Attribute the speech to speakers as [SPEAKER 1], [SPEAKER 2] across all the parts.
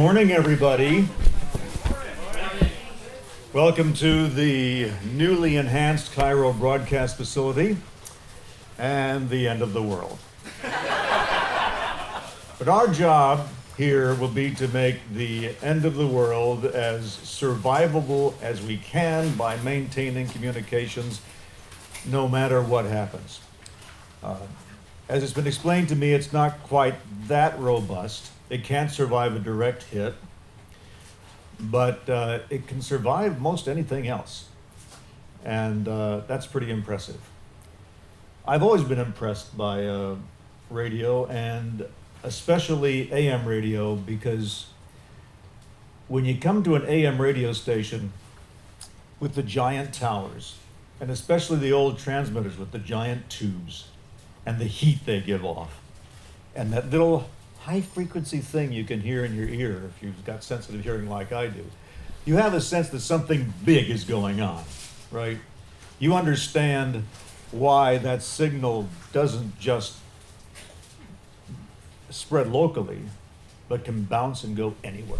[SPEAKER 1] morning, everybody. Welcome to the newly enhanced KIRO broadcast facility and the end of the world. But our job here will be to make the end of the world as survivable as we can by maintaining communications no matter what happens. As it's been explained to me, it's not quite that robust. It can't survive a direct hit, but it can survive most anything else. And that's pretty impressive. I've always been impressed by radio, and especially AM radio, because when you come to an AM radio station with the giant towers, and especially the old transmitters with the giant tubes and the heat they give off, and that little high frequency thing you can hear in your ear if you've got sensitive hearing like I do, you have a sense that something big is going on, right? You understand why that signal doesn't just spread locally, but can bounce and go anywhere.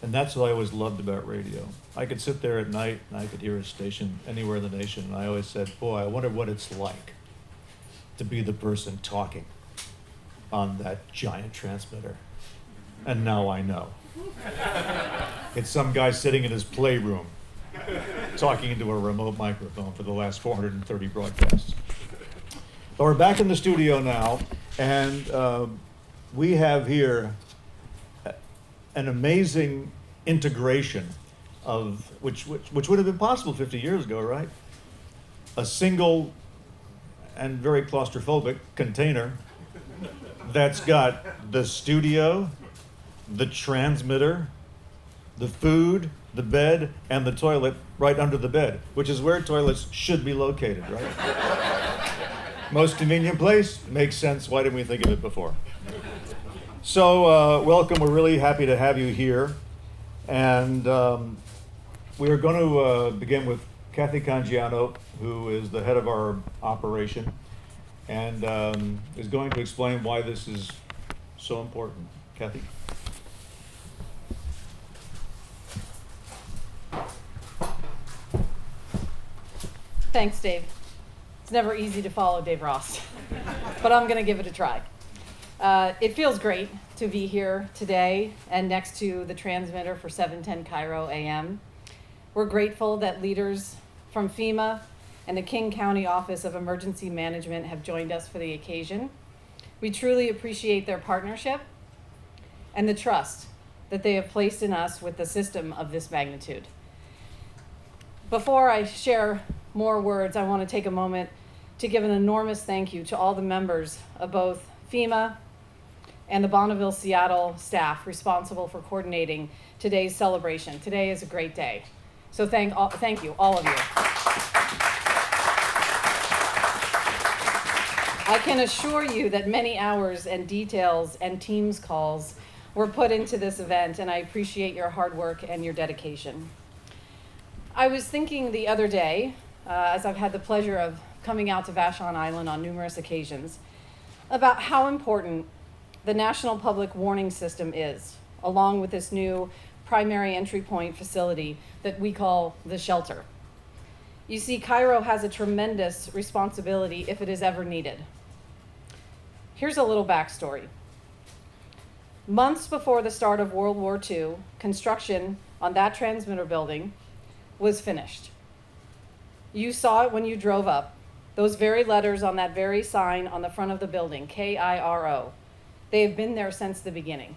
[SPEAKER 1] And that's what I always loved about radio. I could sit there at night and I could hear a station anywhere in the nation, and I always said, boy, I wonder what it's like to be the person talking on that giant transmitter. And now I know. It's some guy sitting in his playroom talking into a remote microphone for the last 430 broadcasts. But we're back in the studio now, and we have here an amazing integration of, which would have been possible 50 years ago, right? A single and very claustrophobic container that's got the studio, the transmitter, the food, the bed, and the toilet right under the bed, which is where toilets should be located, right? Most convenient place, makes sense. Why didn't we think of it before? So, welcome. We're really happy to have you here. And we are going to begin with Cathy Cangiano, who is the head of our operation, and is going to explain why this is so important. Cathy?
[SPEAKER 2] Thanks, Dave. It's never easy to follow Dave Ross, but I'm going to give it a try. It feels great to be here today and next to the transmitter for 710 KIRO AM. We're grateful that leaders from FEMA and the King County Office of Emergency Management have joined us for the occasion. We truly appreciate their partnership and the trust that they have placed in us with a system of this magnitude. Before I share more words, I want to take a moment to give an enormous thank you to all the members of both FEMA and the Bonneville, Seattle staff responsible for coordinating today's celebration. Today is a great day. So thank you, all of you. I can assure you that many hours and details and Teams calls were put into this event, and I appreciate your hard work and your dedication. I was thinking the other day, as I've had the pleasure of coming out to Vashon Island on numerous occasions, about how important the National Public Warning System is, along with this new primary entry point facility that we call the shelter. You see, KIRO has a tremendous responsibility if it is ever needed. Here's a little backstory. Months before the start of World War II, construction on that transmitter building was finished. You saw it when you drove up. Those very letters on that very sign on the front of the building, KIRO. They have been there since the beginning.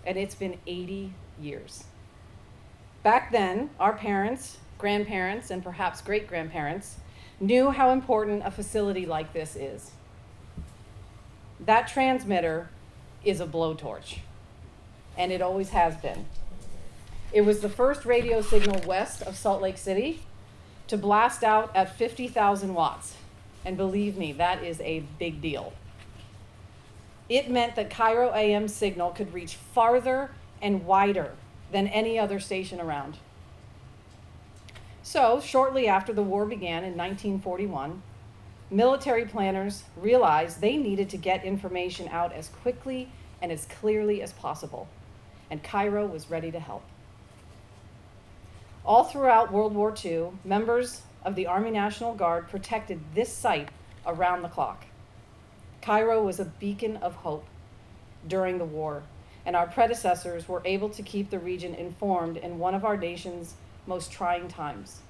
[SPEAKER 2] And it's been 80 years. Back then, our parents, grandparents, and perhaps great-grandparents knew how important a facility like this is. That transmitter is a blowtorch, and it always has been. It was the first radio signal west of Salt Lake City to blast out at 50,000 watts. And believe me, that is a big deal. It meant that KIRO AM signal could reach farther and wider than any other station around. So, shortly after the war began in 1941, military planners realized they needed to get information out as quickly and as clearly as possible. and KIRO was ready to help. All throughout World War II, members of the Army National Guard protected this site around the clock. KIRO was a beacon of hope during the war, and our predecessors were able to keep the region informed in one of our nation's most trying times.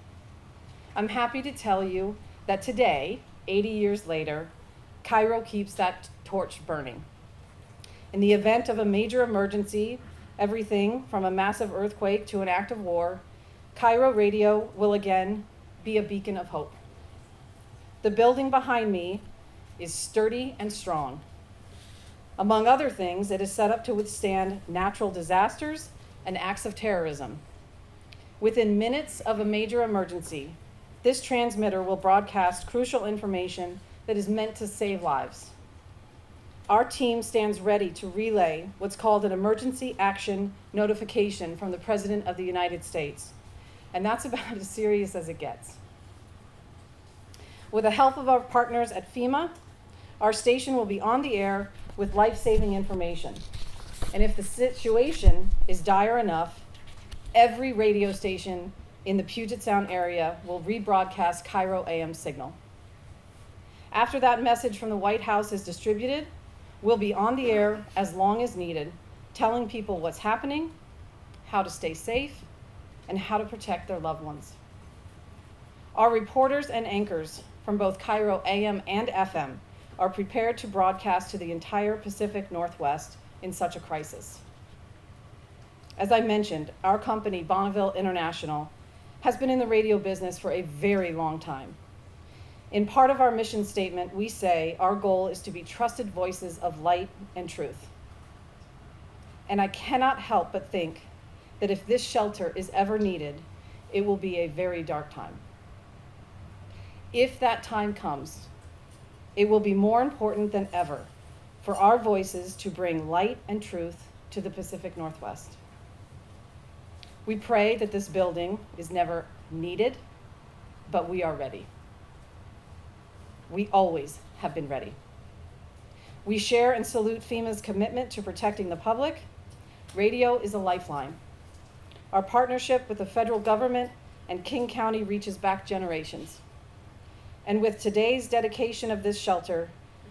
[SPEAKER 2] I'm happy to tell you that today, 80 years later, KIRO keeps that torch burning. In the event of a major emergency, everything from a massive earthquake to an act of war, KIRO Radio will again be a beacon of hope. The building behind me is sturdy and strong. Among other things, it is set up to withstand natural disasters and acts of terrorism. Within minutes of a major emergency, this transmitter will broadcast crucial information that is meant to save lives. Our team stands ready to relay what's called an emergency action notification from the President of the United States. And that's about as serious as it gets. With the help of our partners at FEMA, our station will be on the air with life-saving information. And if the situation is dire enough, every radio station in the Puget Sound area will rebroadcast KIRO AM signal. After that message from the White House is distributed, we'll be on the air as long as needed, telling people what's happening, how to stay safe, and how to protect their loved ones. Our reporters and anchors from both KIRO AM and FM are prepared to broadcast to the entire Pacific Northwest in such a crisis. As I mentioned, our company, Bonneville International, has been in the radio business for a very long time. In part of our mission statement, we say our goal is to be trusted voices of light and truth. And I cannot help but think that if this shelter is ever needed, it will be a very dark time. If that time comes, it will be more important than ever for our voices to bring light and truth to the Pacific Northwest. We pray that this building is never needed, but we are ready. We always have been ready. We share and salute FEMA's commitment to protecting the public. Radio is a lifeline. Our partnership with the federal government and King County reaches back generations. And with today's dedication of this shelter,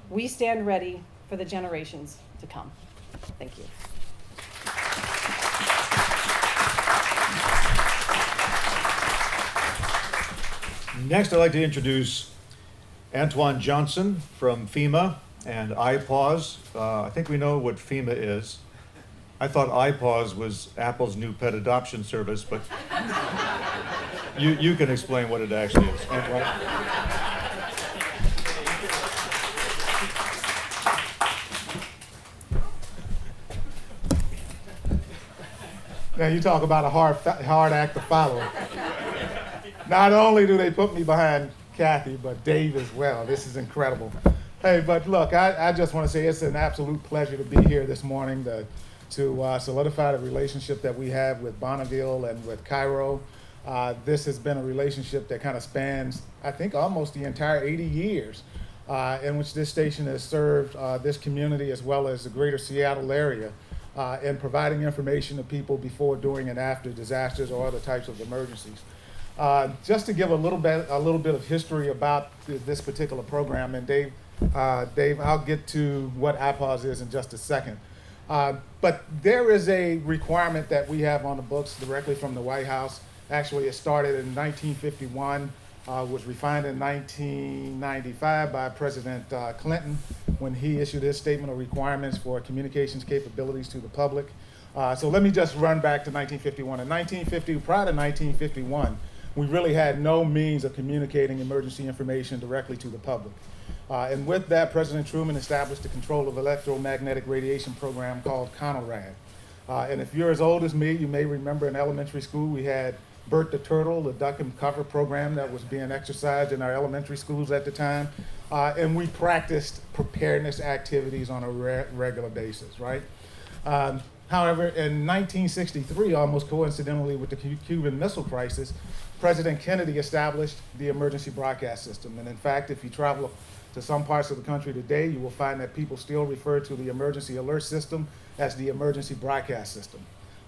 [SPEAKER 2] we stand ready for the generations to come. Thank you.
[SPEAKER 1] Next, I'd like to introduce Antwane Johnson from FEMA and IPAWS. I think we know what FEMA is. I thought IPAWS was Apple's new pet adoption service, but you can explain what it actually is. Antwane?
[SPEAKER 3] Now you talk about a hard act to follow. Not only do they put me behind Cathy, but Dave as well. This is incredible. Hey, but look, I just want to say it's an absolute pleasure to be here this morning to solidify the relationship that we have with Bonneville and with KIRO. This has been a relationship that kind of spans, I think, almost the entire 80 years in which this station has served this community as well as the greater Seattle area in providing information to people before, during, and after disasters or other types of emergencies. Just to give a little bit of history about this particular program, and Dave, I'll get to what IPAWS is in just a second. But there is a requirement that we have on the books directly from the White House. Actually, it started in 1951, was refined in 1995 by President Clinton when he issued his statement of requirements for communications capabilities to the public. So let me just run back to 1951. In 1950, prior to 1951, we really had no means of communicating emergency information directly to the public. And with that, President Truman established the Control of Electromagnetic Radiation program called CONORAD. And if you're as old as me, you may remember in elementary school we had Bert the Turtle, the duck and cover program that was being exercised in our elementary schools at the time. And we practiced preparedness activities on a regular basis, right? However, in 1963, almost coincidentally with the Cuban Missile Crisis, President Kennedy established the emergency broadcast system. And in fact, if you travel to some parts of the country today, you will find that people still refer to the emergency alert system as the emergency broadcast system.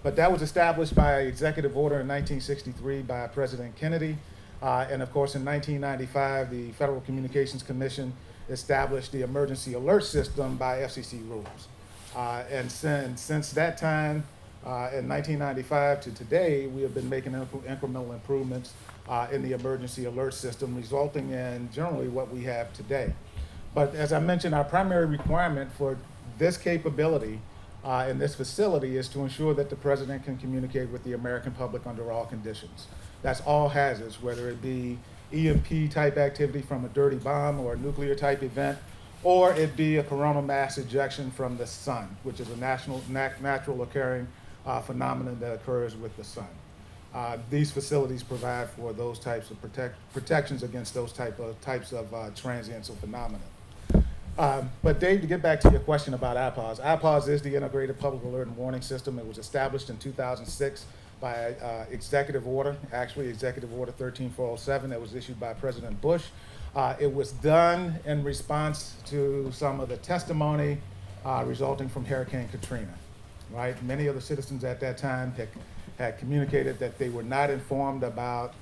[SPEAKER 3] But that was established by executive order in 1963 by President Kennedy. And of course, in 1995, the Federal Communications Commission established the emergency alert system by FCC rules. And since that time, in 1995 to today, we have been making incremental improvements in the emergency alert system, resulting in generally what we have today. But as I mentioned, our primary requirement for this capability in this facility is to ensure that the president can communicate with the American public under all conditions. That's all hazards, whether it be EMP type activity from a dirty bomb or a nuclear type event, or it be a coronal mass ejection from the sun, which is a natural occurring phenomenon that occurs with the sun. These facilities provide for those types of protections against those types of transients or phenomena. But Dave, to get back to your question about IPAWS, IPAWS is the Integrated Public Alert and Warning System. It was established in 2006 by executive order, actually Executive Order 13407 that was issued by President Bush. It was done in response to some of the testimony resulting from Hurricane Katrina, right? Many of the citizens at that time had communicated that they were not informed about,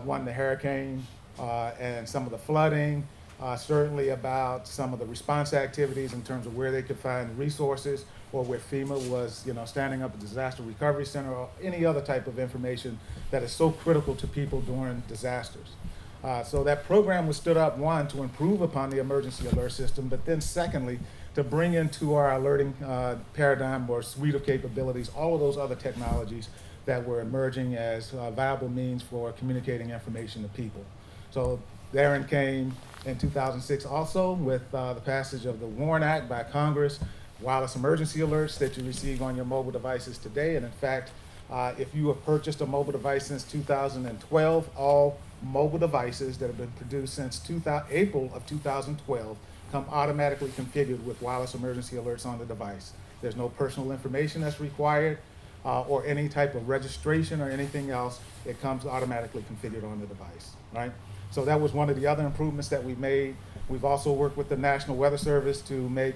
[SPEAKER 3] one, the hurricane and some of the flooding, certainly about some of the response activities in terms of where they could find resources, or where FEMA was, standing up a disaster recovery center, or any other type of information that is so critical to people during disasters. So that program was stood up, one, to improve upon the emergency alert system, but then secondly, to bring into our alerting paradigm or suite of capabilities all of those other technologies that were emerging as viable means for communicating information to people. So therein came in 2006 also with the passage of the WARN Act by Congress, wireless emergency alerts that you receive on your mobile devices today. And in fact, if you have purchased a mobile device since 2012, all mobile devices that have been produced since April of 2012 come automatically configured with wireless emergency alerts on the device. There's no personal information that's required or any type of registration or anything else. It comes automatically configured on the device, right? So that was one of the other improvements that we made. We've also worked with the National Weather Service to make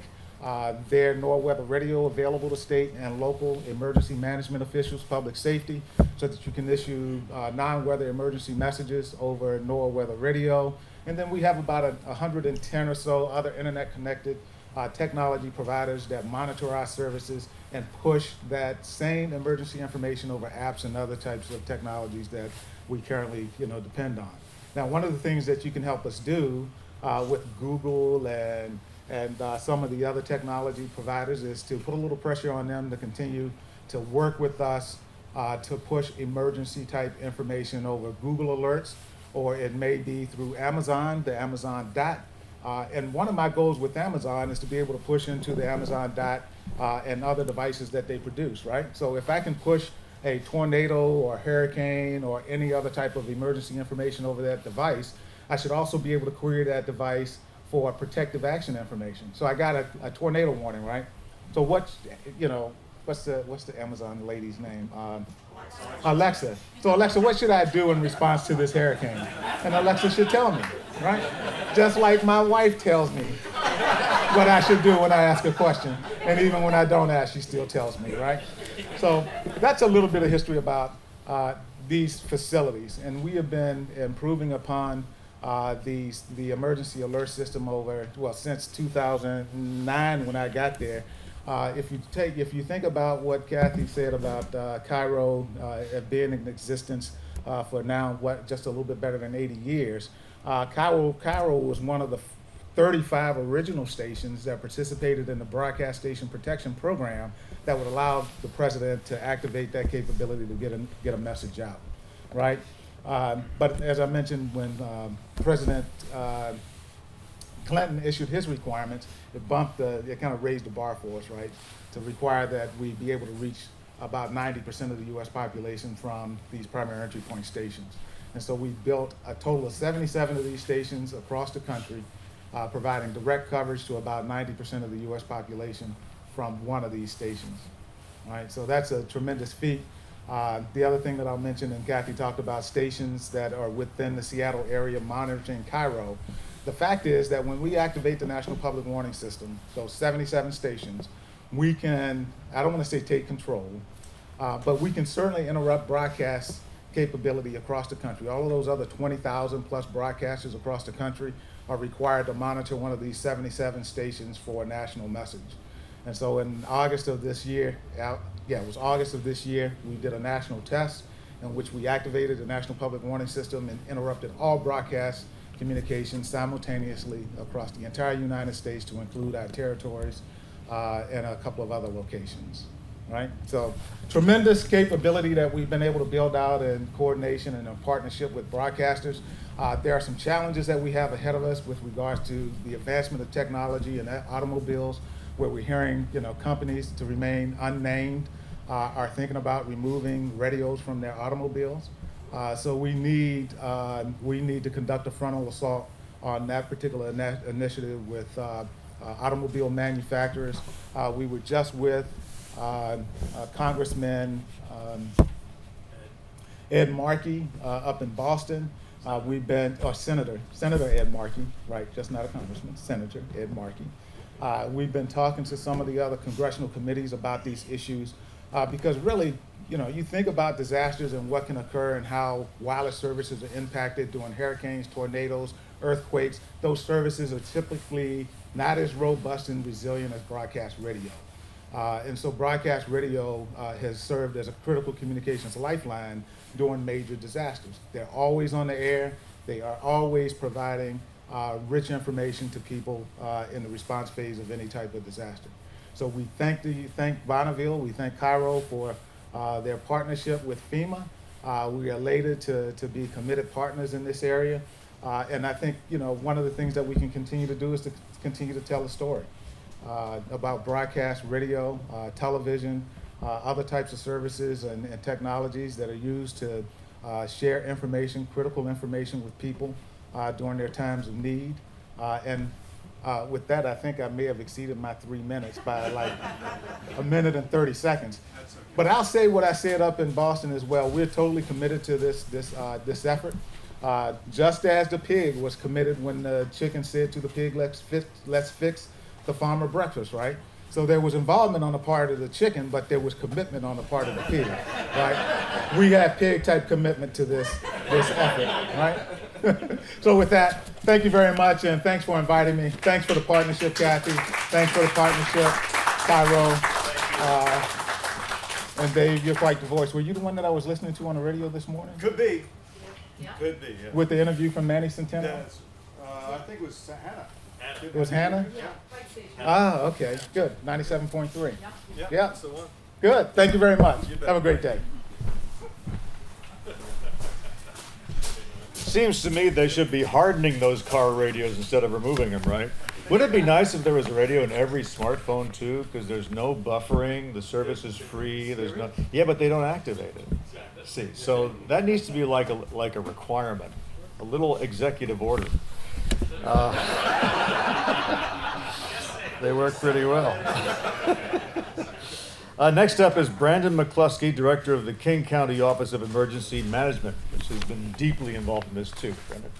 [SPEAKER 3] their NOAA radio available to state and local emergency management officials, public safety, so that you can issue non-weather emergency messages over NOAA weather radio. And then we have about 110 or so other internet-connected technology providers that monitor our services and push that same emergency information over apps and other types of technologies that we currently depend on. Now, one of the things that you can help us do with Google and some of the other technology providers is to put a little pressure on them to continue to work with us to push emergency type information over Google Alerts, or it may be through Amazon, the Amazon Dot. And one of my goals with Amazon is to be able to push into the Amazon Dot and other devices that they produce, right? So if I can push a tornado or hurricane or any other type of emergency information over that device, I should also be able to query that device for protective action information. So I got a tornado warning, right? So what's the Amazon lady's name? Alexa. So Alexa, what should I do in response to this hurricane? And Alexa should tell me, right? Just like my wife tells me what I should do when I ask a question. And even when I don't ask, she still tells me, right? So that's a little bit of history about these facilities. And we have been improving upon the emergency alert system since 2009 when I got there. If you think about what Cathy said about KIRO being in existence for now, just a little bit better than 80 years, KIRO was one of the 35 original stations that participated in the Broadcast Station Protection Program that would allow the president to activate that capability to get a message out, right? But as I mentioned, when President Clinton issued his requirements, it kind of raised the bar for us, right? To require that we be able to reach about 90% of the U.S. population from these primary entry point stations. And so we built a total of 77 of these stations across the country, providing direct coverage to about 90% of the U.S. population from one of these stations, right? So that's a tremendous feat. The other thing that I'll mention, and Cathy talked about stations that are within the Seattle area monitoring KIRO. The fact is that when we activate the National Public Warning System, those 77 stations, we can, I don't want to say take control, But we can certainly interrupt broadcast capability across the country. All of those other 20,000 plus broadcasters across the country are required to monitor one of these 77 stations for a national message. And so in August of this year, it was August of this year, we did a national test in which we activated the National Public Warning System and interrupted all broadcast communications simultaneously across the entire United States to include our territories and a couple of other locations, right? So tremendous capability that we've been able to build out in coordination and in partnership with broadcasters. There are some challenges that we have ahead of us with regards to the advancement of technology and automobiles, where we're hearing, companies to remain unnamed are thinking about removing radios from their automobiles. So we need to conduct a frontal assault on that particular initiative with automobile manufacturers. We were just with Congressman Ed Markey up in Boston. Senator Ed Markey, right, just not a congressman, Senator Ed Markey. We've been talking to some of the other congressional committees about these issues because really, you think about disasters and what can occur and how wireless services are impacted during hurricanes, tornadoes, earthquakes. Those services are typically not as robust and resilient as broadcast radio. And so broadcast radio has served as a critical communications lifeline during major disasters. They're always on the air. They are always providing rich information to people in the response phase of any type of disaster. So we thank Bonneville, we thank KIRO for their partnership with FEMA. We are elated to be committed partners in this area. And I think, one of the things that we can continue to do is to continue to tell a story about broadcast radio, television, other types of services and technologies that are used to share information, critical information with people during their times of need. With that, I think I may have exceeded my 3 minutes by like a minute and 30 seconds. But I'll say what I said up in Boston as well. We're totally committed to this effort. Just as the pig was committed when the chicken said to the pig, let's fix the farmer breakfast, right? So there was involvement on the part of the chicken, but there was commitment on the part of the pig, right? We have pig-type commitment to this effort, right? So with that, thank you very much, and thanks for inviting me. Thanks for the partnership, Cathy. Thanks for the partnership, KIRO. And Dave, you're quite the voice. Were you the one that I was listening to on the radio this morning?
[SPEAKER 1] Could be.
[SPEAKER 2] Yeah.
[SPEAKER 1] Could be, yeah.
[SPEAKER 3] With the interview from Manny Centeno?
[SPEAKER 1] Yes. I think it was Hannah.
[SPEAKER 3] It was Hannah? Ah, okay, good. 97.3.
[SPEAKER 1] Yeah,
[SPEAKER 3] Yeah.
[SPEAKER 1] that's the one.
[SPEAKER 3] Good. Thank you very much.
[SPEAKER 1] You bet.
[SPEAKER 3] Have a great day.
[SPEAKER 1] Seems to me they should be hardening those car radios instead of removing them, right? Wouldn't it be nice if there was a radio in every smartphone too? Because there's no buffering, the service is free. There's no. Yeah, but they don't activate it. See, so that needs to be like a requirement, a little executive order. They work pretty well. Next up is Brandon McCluskey, Director of the King County Office of Emergency Management, which has been deeply involved in this too. Brandon.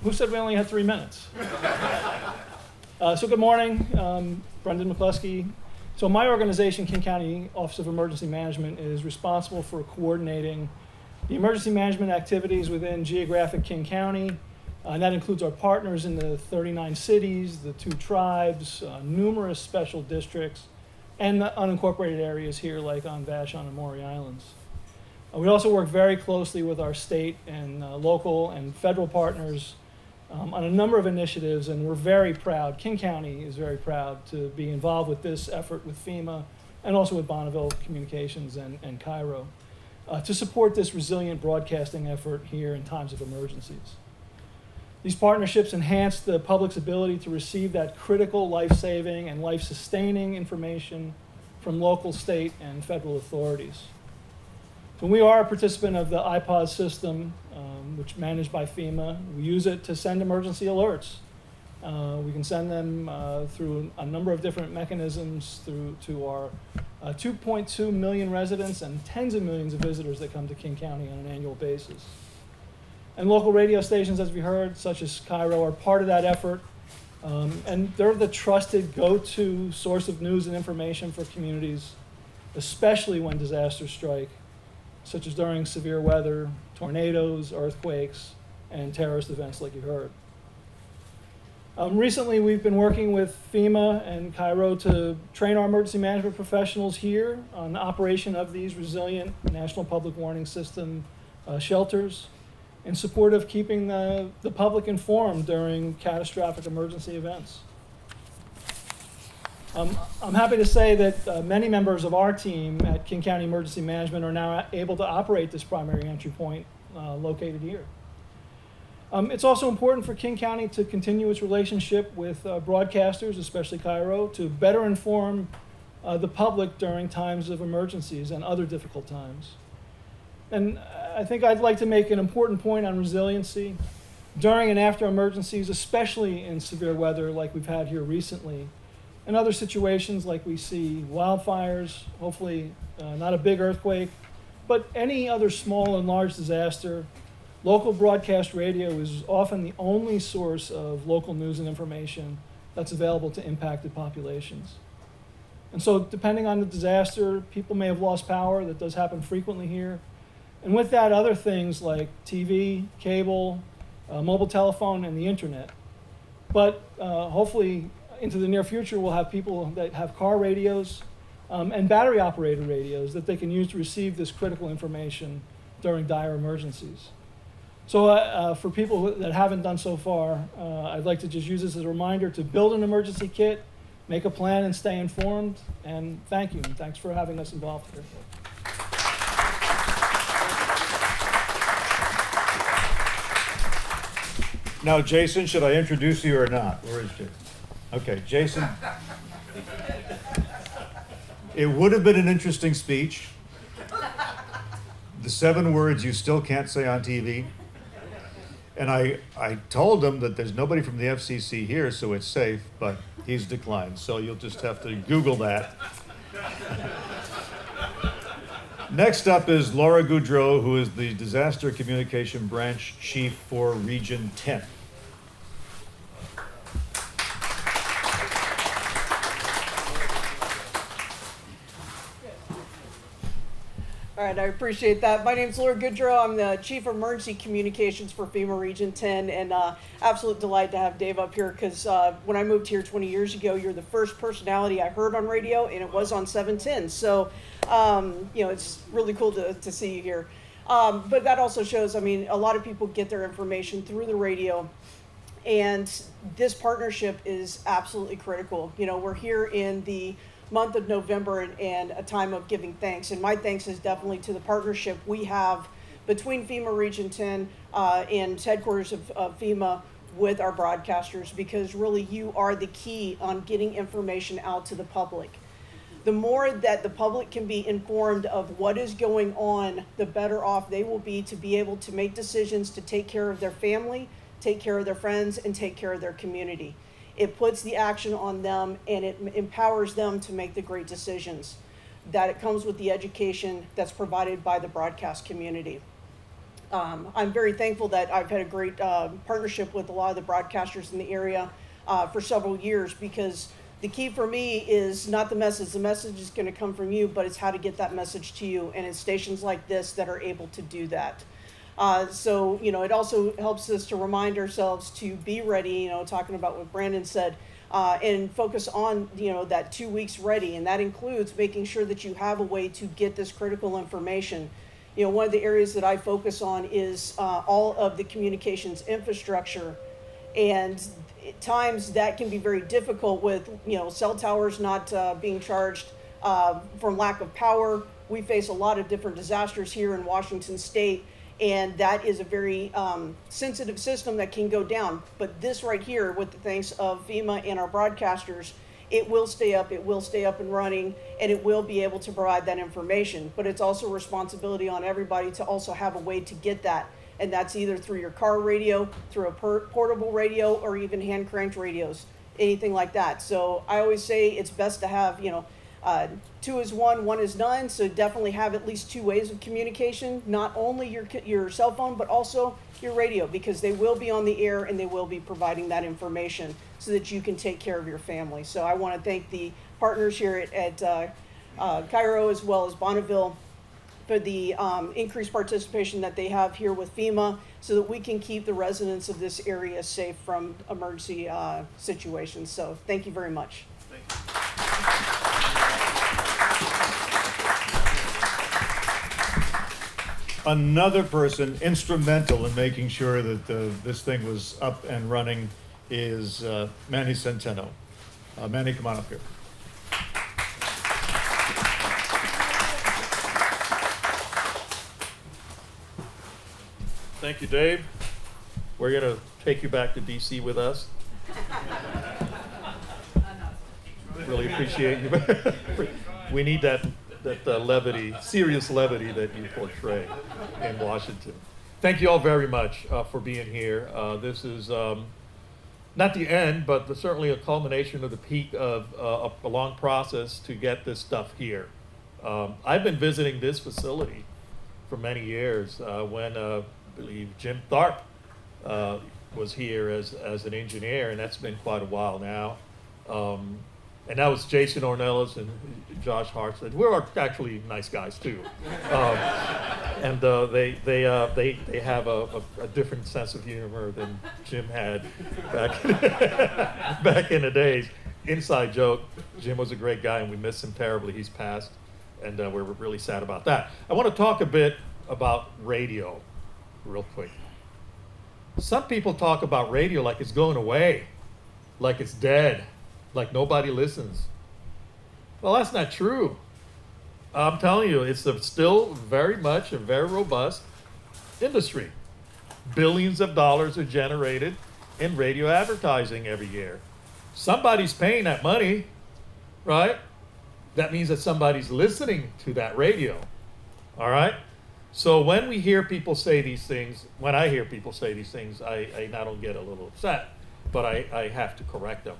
[SPEAKER 4] Who said we only had 3 minutes? So good morning, Brendan McCluskey. So my organization, King County Office of Emergency Management, is responsible for coordinating the emergency management activities within geographic King County. And that includes our partners in the 39 cities, the 2 tribes, numerous special districts, and the unincorporated areas here like on Vashon and Maury Islands. We also work very closely with our state and local and federal partners on a number of initiatives, and we're very proud, King County is very proud to be involved with this effort with FEMA and also with Bonneville Communications and KIRO to support this resilient broadcasting effort here in times of emergencies. These partnerships enhance the public's ability to receive that critical life-saving and life-sustaining information from local, state, and federal authorities. So we are a participant of the IPAWS system, which is managed by FEMA. We use it to send emergency alerts. We can send them through a number of different mechanisms to our 2.2 million residents and tens of millions of visitors that come to King County on an annual basis. And local radio stations, as we heard, such as KIRO, are part of that effort. And they're the trusted go-to source of news and information for communities, especially when disasters strike, such as during severe weather, tornadoes, earthquakes, and terrorist events like you heard. Recently, we've been working with FEMA and KIRO to train our emergency management professionals here on the operation of these resilient National Public Warning System shelters in support of keeping the public informed during catastrophic emergency events. I'm happy to say that many members of our team at King County Emergency Management are now able to operate this primary entry point located here. It's also important for King County to continue its relationship with broadcasters, especially KIRO, to better inform the public during times of emergencies and other difficult times. And I think I'd like to make an important point on resiliency. During and after emergencies, especially in severe weather like we've had here recently, and other situations like we see wildfires, hopefully not a big earthquake, but any other small and large disaster, local broadcast radio is often the only source of local news and information that's available to impacted populations. And so depending on the disaster, people may have lost power. That does happen frequently here. And with that, other things like TV, cable, mobile telephone, and the internet. But hopefully into the near future, we'll have people that have car radios and battery-operated radios that they can use to receive this critical information during dire emergencies. So for people that haven't done so far, I'd like to just use this as a reminder to build an emergency kit, make a plan, and stay informed. And thank you, and thanks for having us involved here.
[SPEAKER 1] Now, Jason, should I introduce you or not? Where is Jason? Okay, Jason. It would have been an interesting speech. The 7 words you still can't say on TV. And I told him that there's nobody from the FCC here, so it's safe, but he's declined. So you'll just have to Google that. Next up is Laura Goudreau, who is the Disaster Communication Branch Chief for Region 10.
[SPEAKER 5] All right, I appreciate that. My name's Laura Goudreau. I'm the Chief of Emergency Communications for FEMA Region 10, and absolute delight to have Dave up here because when I moved here 20 years ago, you're the first personality I heard on radio, and it was on 710. So, it's really cool to see you here. But that also shows, a lot of people get their information through the radio, and this partnership is absolutely critical. We're here in the month of November and a time of giving thanks. And my thanks is definitely to the partnership we have between FEMA Region 10 and headquarters of FEMA with our broadcasters, because really you are the key on getting information out to the public. The more that the public can be informed of what is going on, the better off they will be to be able to make decisions to take care of their family, take care of their friends, and take care of their community. It puts the action on them, and it empowers them to make the great decisions. That it comes with the education that's provided by the broadcast community. I'm very thankful that I've had a great partnership with a lot of the broadcasters in the area for several years, because the key for me is not the message. The message is going to come from you, but it's how to get that message to you, and it's stations like this that are able to do that. So it also helps us to remind ourselves to be ready, talking about what Brandon said, and focus on, that 2 weeks ready. And that includes making sure that you have a way to get this critical information. One of the areas that I focus on is all of the communications infrastructure. And at times that can be very difficult with, cell towers not being charged from lack of power. We face a lot of different disasters here in Washington State. And that is a very sensitive system that can go down. But this right here, with the thanks of FEMA and our broadcasters, it will stay up and running, and it will be able to provide that information. But it's also a responsibility on everybody to also have a way to get that. And that's either through your car radio, through a portable radio, or even hand-cranked radios, anything like that. So I always say it's best to have, Two is one is none, so definitely have at least two ways of communication, not only your cell phone, but also your radio, because they will be on the air and they will be providing that information so that you can take care of your family. So I want to thank the partners here at KIRO as well as Bonneville for the increased participation that they have here with FEMA so that we can keep the residents of this area safe from emergency situations. So thank you very much.
[SPEAKER 1] Another person instrumental in making sure that this thing was up and running is Manny Centeno. Manny, come on up here. Thank you, Dave. We're going to take you back to DC with us. Really appreciate you. We need that levity, serious levity that you portray in Washington. Thank you all very much for being here. This is not the end, but certainly a culmination of the peak of a long process to get this stuff here. I've been visiting this facility for many years when I believe Jim Tharp was here as an engineer, and that's been quite a while now. And that was Jason Ornellas and Josh Hartstead. We're actually nice guys too, and they have a different sense of humor than Jim had back in the days. Inside joke: Jim was a great guy, and we miss him terribly. He's passed, and we're really sad about that. I want to talk a bit about radio, real quick. Some people talk about radio like it's going away, like it's dead, like nobody listens. Well, that's not true. I'm telling you, it's still very much a very robust industry. Billions of dollars are generated in radio advertising every year. Somebody's paying that money, right? That means that somebody's listening to that radio, all right? So when we hear people say these things, when I hear people say these things, I not only get a little upset, but I have to correct them.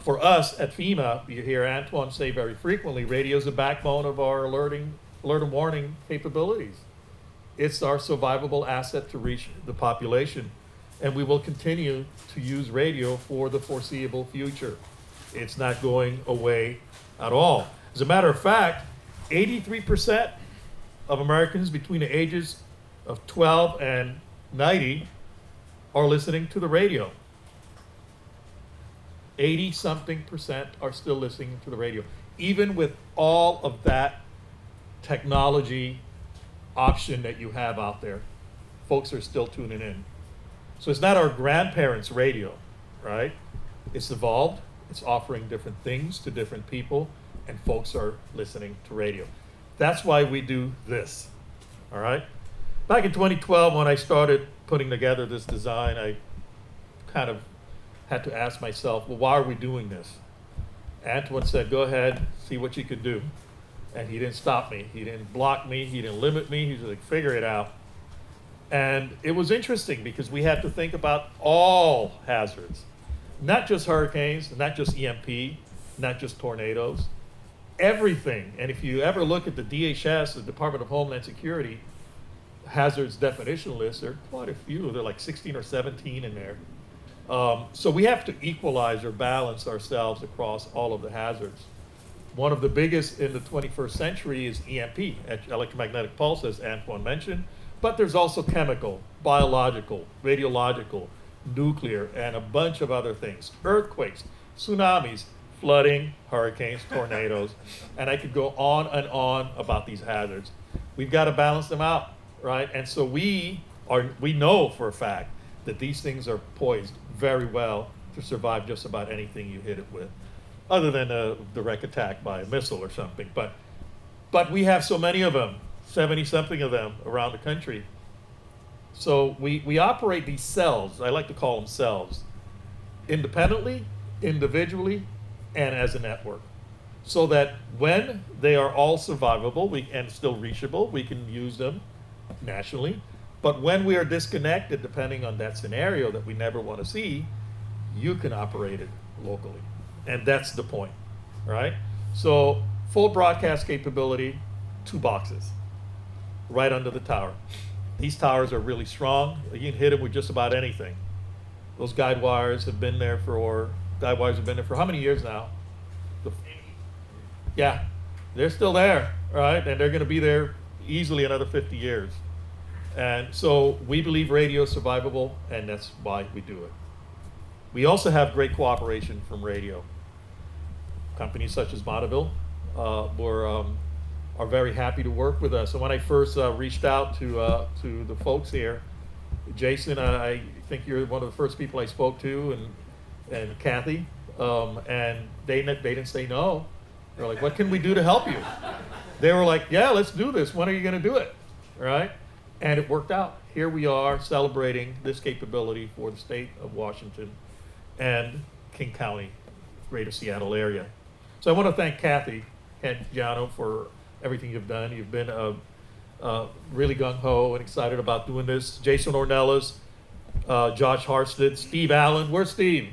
[SPEAKER 1] For us at FEMA, you hear Antwane say very frequently, radio is the backbone of our alert and warning capabilities. It's our survivable asset to reach the population, and we will continue to use radio for the foreseeable future. It's not going away at all. As a matter of fact, 83% of Americans between the ages of 12 and 90 are listening to the radio. 80-something% are still listening to the radio. Even with all of that technology option that you have out there, folks are still tuning in. So it's not our grandparents' radio, right? It's evolved, it's offering different things to different people, and folks are listening to radio. That's why we do this, all right? Back in 2012, when I started putting together this design, I kind of had to ask myself, well, why are we doing this? Antwane said, go ahead, see what you can do. And he didn't stop me. He didn't block me. He didn't limit me. He was like, figure it out. And it was interesting because we had to think about all hazards, not just hurricanes, not just EMP, not just tornadoes, everything. And if you ever look at the DHS, the Department of Homeland Security, hazards definition list, there are quite a few. There are like 16 or 17 in there. So we have to equalize or balance ourselves across all of the hazards. One of the biggest in the 21st century is EMP, electromagnetic pulse, as Antwane mentioned, but there's also chemical, biological, radiological, nuclear, and a bunch of other things. Earthquakes, tsunamis, flooding, hurricanes, tornadoes, and I could go on and on about these hazards. We've got to balance them out, right? And so we know for a fact that these things are poised very well to survive just about anything you hit it with, other than a direct attack by a missile or something. But we have so many of them, 70-something of them around the country. So we operate these cells, I like to call them cells, independently, individually, and as a network. So that when they are all survivable and still reachable, we can use them nationally. But when we are disconnected, depending on that scenario that we never want to see, you can operate it locally. And that's the point, right?
[SPEAKER 6] So full broadcast capability, 2 boxes, right under the tower. These towers are really strong. You can hit them with just about anything. Those guide wires have been there for how many years now? Yeah, they're still there, all right? And they're gonna be there easily another 50 years. And so we believe radio is survivable, and that's why we do it. We also have great cooperation from radio. Companies such as Bonneville are very happy to work with us. And when I first reached out to the folks here, Jason, I think you're one of the first people I spoke to, and Cathy, and they didn't say no. They're like, what can we do to help you? They were like, yeah, let's do this. When are you going to do it? Right? And it worked out. Here we are celebrating this capability for the state of Washington and King County, greater Seattle area. So I want to thank Cathy Cangiano for everything you've done. You've been really gung-ho and excited about doing this. Jason Ornellas, Josh Harsted, Steve Allen. Where's Steve?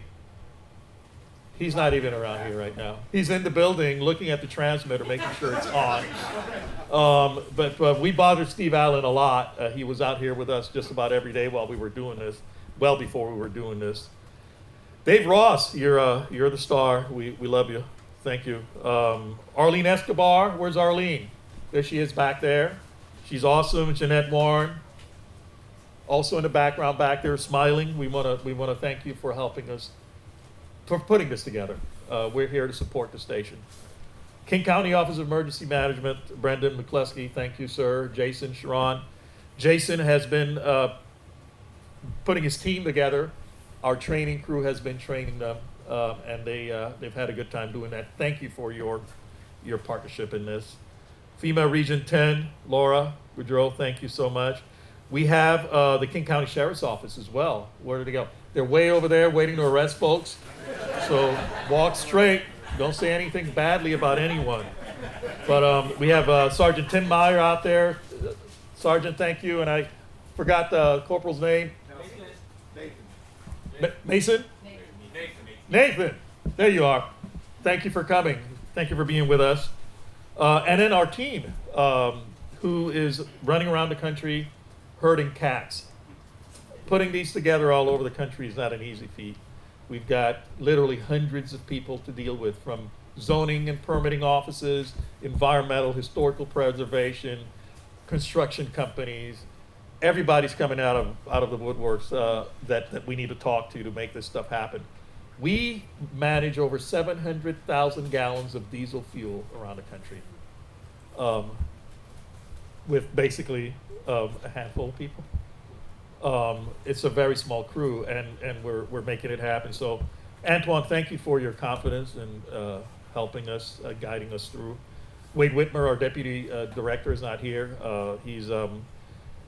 [SPEAKER 6] He's not even around here right now. He's in the building looking at the transmitter, making sure it's on. But we bothered Steve Allen a lot. He was out here with us just about every day while we were doing this, well before we were doing this. Dave Ross, you're the star. We love you. Thank you. Arlene Escobar, where's Arlene? There she is back there. She's awesome. Jeanette Warren, also in the background back there, smiling. We want to thank you for helping us, for putting this together. We're here to support the station. King County Office of Emergency Management, Brendan McCluskey, thank you, sir. Jason, Sharon. Jason has been putting his team together. Our training crew has been training them, and they've had a good time doing that. Thank you for your partnership in this. FEMA Region 10, Laura Goudreau, thank you so much. We have the King County Sheriff's Office as well. Where did they go? They're way over there waiting to arrest folks. So walk straight. Don't say anything badly about anyone. But we have Sergeant Tim Meyer out there. Sergeant, thank you. And I forgot the corporal's name. Mason? Nathan. There you are. Thank you for coming. Thank you for being with us. And then our team, who is running around the country herding cats. Putting these together all over the country is not an easy feat. We've got literally hundreds of people to deal with, from zoning and permitting offices, environmental, historical preservation, construction companies. Everybody's coming out of the woodworks that we need to talk to make this stuff happen. We manage over 700,000 gallons of diesel fuel around the country, with basically a handful of people. It's a very small crew, and we're making it happen. So, Antwane, thank you for your confidence and helping us, guiding us through. Wade Whitmer, our deputy director, is not here. He's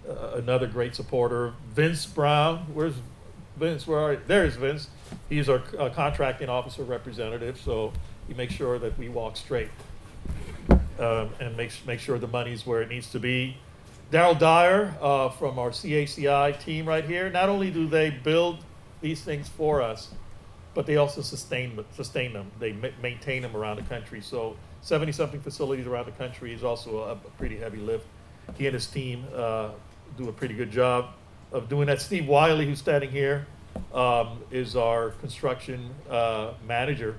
[SPEAKER 6] another great supporter. Vince Brown, where's Vince? Where are you? There's Vince. He's our contracting officer representative, so he makes sure that we walk straight and make sure the money's where it needs to be. Daryl Dyer from our CACI team right here. Not only do they build these things for us, but they also sustain them. They maintain them around the country. So 70-something facilities around the country is also a pretty heavy lift. He and his team do a pretty good job of doing that. Steve Wiley, who's standing here, is our construction manager,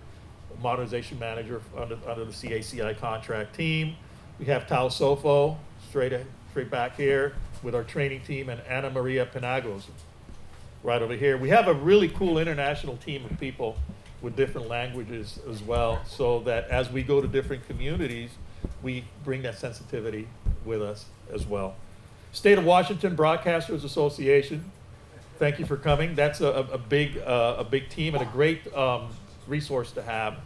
[SPEAKER 6] modernization manager under the CACI contract team. We have Tao Sofo, straight back here with our training team, and Ana Maria Penagos right over here. We have a really cool international team of people with different languages as well, so that as we go to different communities, we bring that sensitivity with us as well. State of Washington Broadcasters Association, thank you for coming. That's a big team and a great resource to have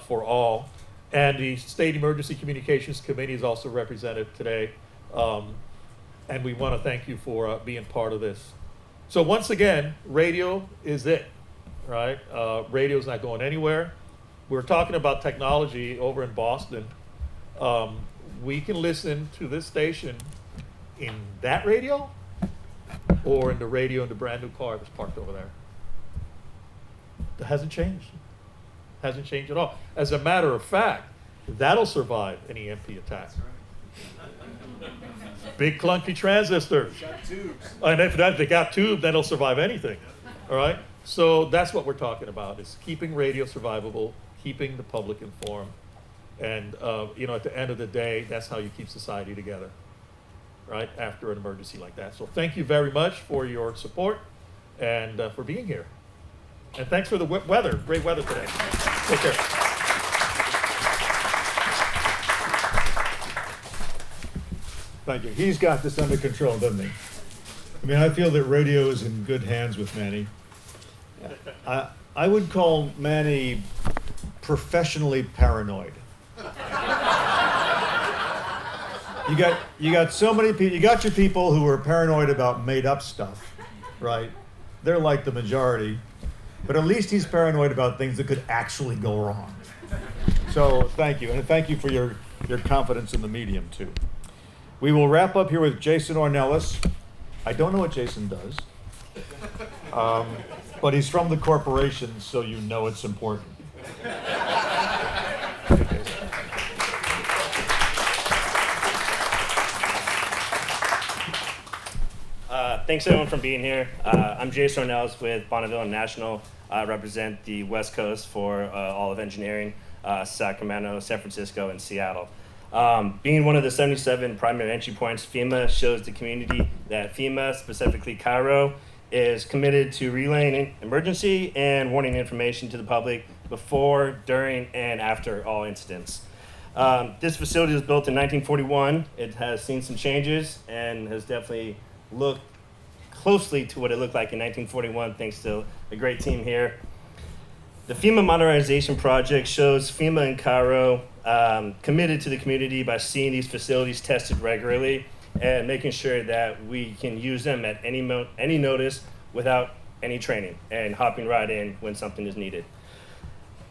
[SPEAKER 6] for all. And the State Emergency Communications Committee is also represented today. And we want to thank you for being part of this. So once again, radio is it, right? Radio's not going anywhere. We're talking about technology over in Boston. We can listen to this station in that radio or in the radio in the brand new car that's parked over there. That hasn't changed. Hasn't changed at all. As a matter of fact, That'll survive an EMP attack. Big clunky transistors. And if they got tube, that'll survive anything. All right? So that's what we're talking about, is keeping radio survivable, keeping the public informed. And, at the end of the day, that's how you keep society together, right, after an emergency like that. So thank you very much for your support and for being here. And thanks for the weather, great weather today. Take care.
[SPEAKER 1] Thank you. He's got this under control, doesn't he? I mean, I feel that radio is in good hands with Manny. I would call Manny professionally paranoid. You got so many people. You got your people who are paranoid about made up stuff, right? They're like the majority, but at least he's paranoid about things that could actually go wrong. So thank you, and thank you for your confidence in the medium too. We will wrap up here with Jason Ornellas. I don't know what Jason does, but he's from the corporation, so you know it's important.
[SPEAKER 7] Thanks everyone for being here. I'm Jason Ornellas with Bonneville National. I represent the West Coast for all of engineering, Sacramento, San Francisco, and Seattle. Being one of the 77 primary entry points, FEMA shows the community that FEMA, specifically KIRO, is committed to relaying emergency and warning information to the public before, during, and after all incidents. This facility was built in 1941. It has seen some changes and has definitely looked closely to what it looked like in 1941, thanks to a great team here. The FEMA modernization project shows FEMA and KIRO committed to the community by seeing these facilities tested regularly and making sure that we can use them at any notice without any training and hopping right in when something is needed.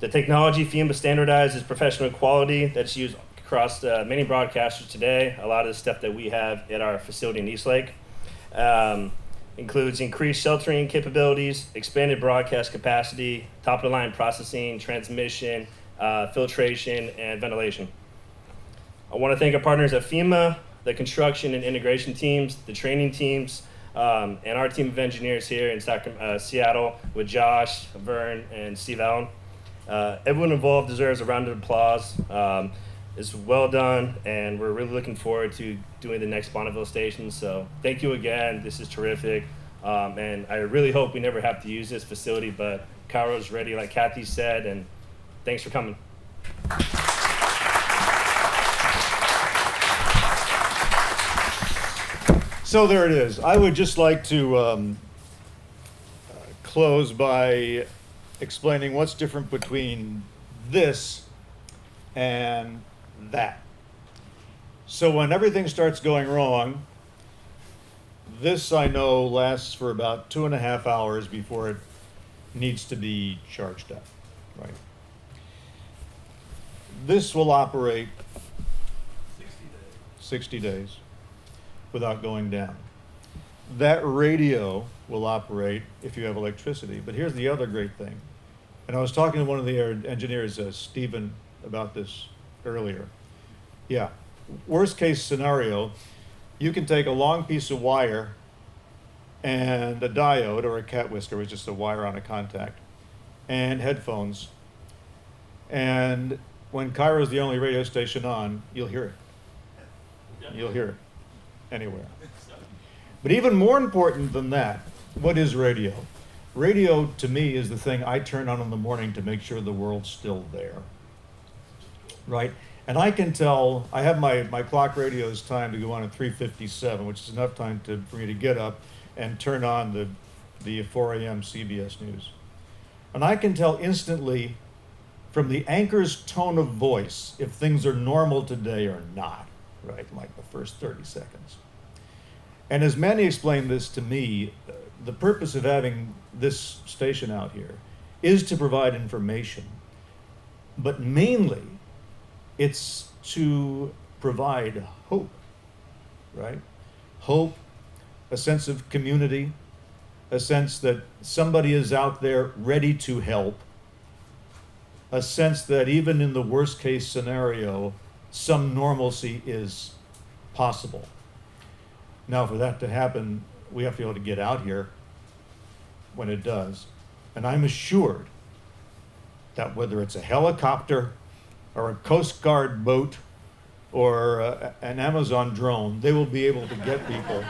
[SPEAKER 7] The technology FEMA standardized is professional quality that's used across many broadcasters today. A lot of the stuff that we have at our facility in Eastlake includes increased sheltering capabilities, expanded broadcast capacity, top-of-the-line processing, transmission, filtration, and ventilation. I want to thank our partners at FEMA, the construction and integration teams, the training teams, and our team of engineers here in Seattle with Josh, Vern, and Steve Allen. Everyone involved deserves a round of applause. It's well done, and we're really looking forward to doing the next Bonneville station. So thank you again. This is terrific. And I really hope we never have to use this facility, but KIRO's ready, like Cathy said, and thanks for coming.
[SPEAKER 1] So there it is. I would just like to close by explaining what's different between this and that. So when everything starts going wrong, this I know lasts for about 2.5 hours before it needs to be charged up, right? This will operate 60 days without going down. That radio will operate if you have electricity. But here's the other great thing. And I was talking to one of the engineers, Stephen, about this earlier. Yeah, worst case scenario, you can take a long piece of wire and a diode or a cat whisker, which is just a wire on a contact, and headphones. And when KIRO's the only radio station on, you'll hear it. You'll hear it anywhere. But even more important than that, what is radio? Radio, to me, is the thing I turn on in the morning to make sure the world's still there, right? And I can tell, I have my clock radio's time to go on at 3:57, which is enough time for me to get up and turn on the 4 a.m. CBS News. And I can tell instantly from the anchor's tone of voice if things are normal today or not, right? Like the first 30 seconds. And as Manny explained this to me, the purpose of having this station out here is to provide information, but mainly it's to provide hope, right? Hope, a sense of community, a sense that somebody is out there ready to help, a sense that even in the worst case scenario, some normalcy is possible. Now, for that to happen, we have to be able to get out here when it does. And I'm assured that whether it's a helicopter or a Coast Guard boat or an Amazon drone, they will be able to get people.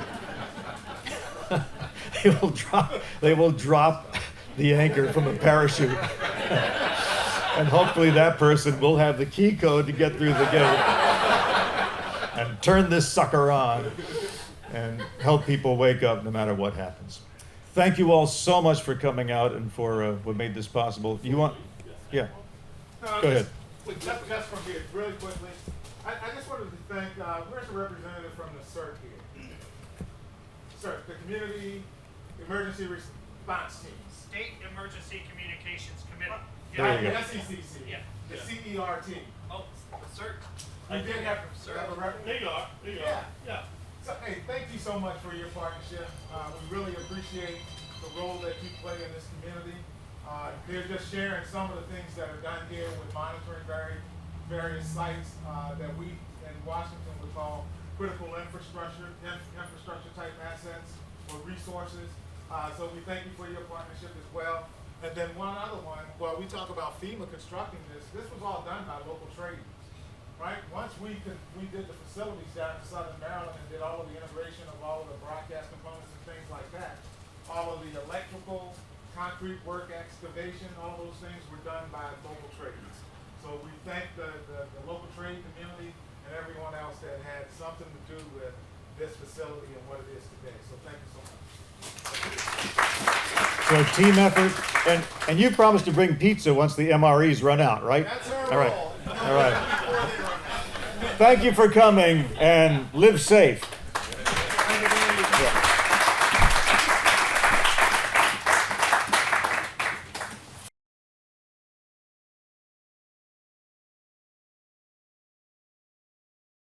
[SPEAKER 1] They will drop the anchor from a parachute. And hopefully that person will have the key code to get through the gate and turn this sucker on and help people wake up no matter what happens. Thank you all so much for coming out and for what made this possible. You want? Yeah. Go ahead.
[SPEAKER 3] Just from here, really quickly. I just wanted to thank, where's the representative from the CERT here? CERT, the Community Emergency Response Team.
[SPEAKER 8] State Emergency Communications Committee.
[SPEAKER 1] There you go.
[SPEAKER 3] The SECC.
[SPEAKER 8] Yeah.
[SPEAKER 3] The CERT.
[SPEAKER 8] Oh, cert.
[SPEAKER 3] We did have a
[SPEAKER 6] There you are. There you
[SPEAKER 3] Yeah.
[SPEAKER 6] are. Yeah.
[SPEAKER 3] So, hey, thank you so much for your partnership. We really appreciate the role that you play in this community. They're just sharing some of the things that are done here with monitoring various sites that we in Washington would call critical infrastructure type assets or resources. So we thank you for your partnership as well. And then one other one, well, we talk about FEMA constructing this. This was all done by local trades, right? Once we did the facilities down in Southern Maryland and did all of the integration of all of the broadcast components and things like that, all of the electrical, concrete work, excavation, all those things were done by local trades. So we thank the local trade community and everyone else that had something to do with this facility and what it is today. So thank you so much.
[SPEAKER 1] So team effort, and you promised to bring pizza once the MREs run out, right?
[SPEAKER 3] That's our
[SPEAKER 1] All right.
[SPEAKER 3] role.
[SPEAKER 1] All right. Thank you for coming and live safe.